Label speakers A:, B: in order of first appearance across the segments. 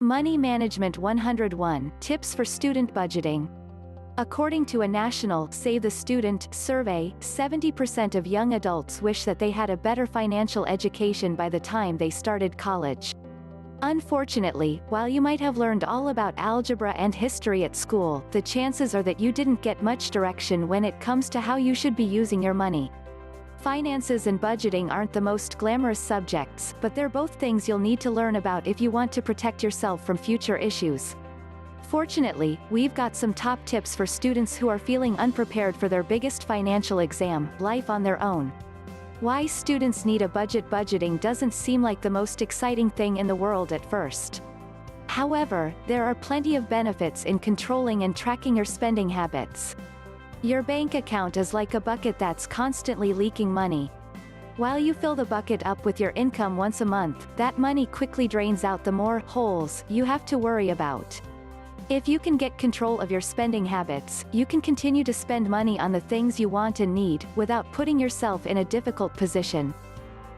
A: Money Management 101 Tips for Student Budgeting. According to a national Save the Student survey, 70% of young adults wish that they had a better financial education by the time they started college. Unfortunately, while you might have learned all about algebra and history at school, the chances are that you didn't get much direction when it comes to how you should be using your money. Finances and budgeting aren't the most glamorous subjects, but they're both things you'll need to learn about if you want to protect yourself from future issues. Fortunately, we've got some top tips for students who are feeling unprepared for their biggest financial exam, life on their own. Why students need a budget. Budgeting doesn't seem like the most exciting thing in the world at first. However, there are plenty of benefits in controlling and tracking your spending habits. Your bank account is like a bucket that's constantly leaking money. While you fill the bucket up with your income once a month, that money quickly drains out the more holes you have to worry about. If you can get control of your spending habits, you can continue to spend money on the things you want and need, without putting yourself in a difficult position.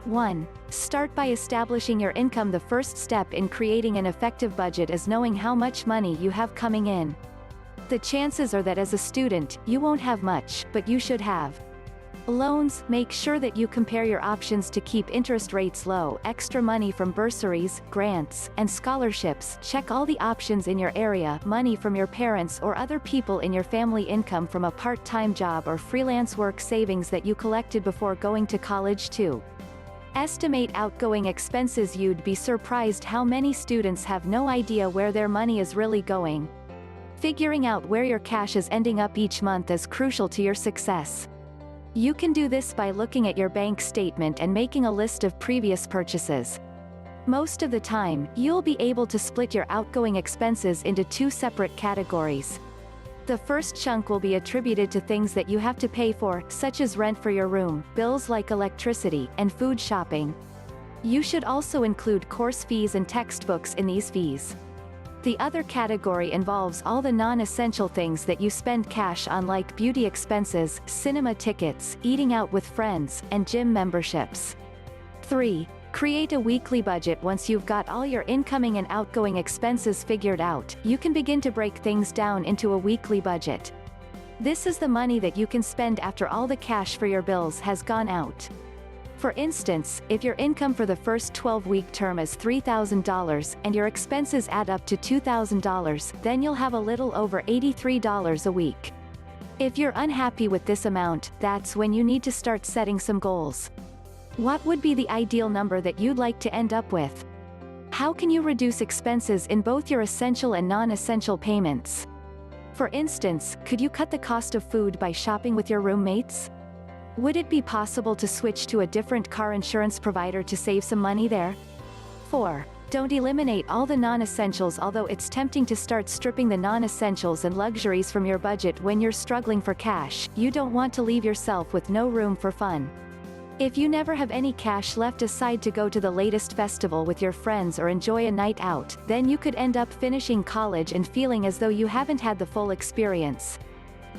A: 1. Start by establishing your income. The first step in creating an effective budget is knowing how much money you have coming in. The chances are that as a student, you won't have much, but you should have. Loans. Make sure that you compare your options to keep interest rates low. Extra money from bursaries, grants, and scholarships. Check all the options in your area. Money from your parents or other people in your family. Income from a part-time job or freelance work. Savings that you collected before going to college. 2. Estimate outgoing expenses. You'd be surprised how many students have no idea where their money is really going. Figuring out where your cash is ending up each month is crucial to your success. You can do this by looking at your bank statement and making a list of previous purchases. Most of the time, you'll be able to split your outgoing expenses into 2 separate categories. The first chunk will be attributed to things that you have to pay for, such as rent for your room, bills like electricity, and food shopping. You should also include course fees and textbooks in these fees. The other category involves all the non-essential things that you spend cash on, like beauty expenses, cinema tickets, eating out with friends, and gym memberships. 3. Create a weekly budget. Once you've got all your incoming and outgoing expenses figured out, you can begin to break things down into a weekly budget. This is the money that you can spend after all the cash for your bills has gone out. For instance, if your income for the first 12-week term is $3,000, and your expenses add up to $2,000, then you'll have a little over $83 a week. If you're unhappy with this amount, that's when you need to start setting some goals. What would be the ideal number that you'd like to end up with? How can you reduce expenses in both your essential and non-essential payments? For instance, could you cut the cost of food by shopping with your roommates? Would it be possible to switch to a different car insurance provider to save some money there? 4. Don't eliminate all the non-essentials. Although it's tempting to start stripping the non-essentials and luxuries from your budget when you're struggling for cash, you don't want to leave yourself with no room for fun. If you never have any cash left aside to go to the latest festival with your friends or enjoy a night out, then you could end up finishing college and feeling as though you haven't had the full experience.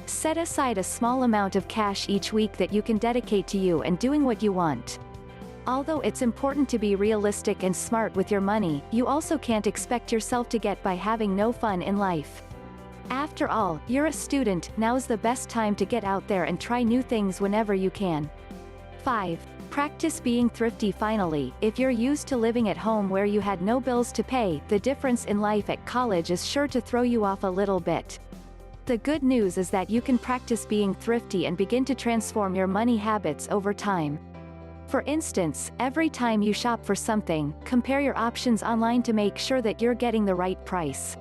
A: Set aside a small amount of cash each week that you can dedicate to you and doing what you want. Although it's important to be realistic and smart with your money, you also can't expect yourself to get by having no fun in life. After all, you're a student. Now's the best time to get out there and try new things whenever you can. 5. Practice being thrifty. Finally, if you're used to living at home where you had no bills to pay, the difference in life at college is sure to throw you off a little bit. The good news is that you can practice being thrifty and begin to transform your money habits over time. For instance, every time you shop for something, compare your options online to make sure that you're getting the right price.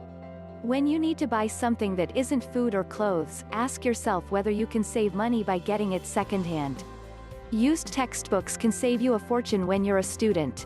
A: When you need to buy something that isn't food or clothes, ask yourself whether you can save money by getting it secondhand. Used textbooks can save you a fortune when you're a student.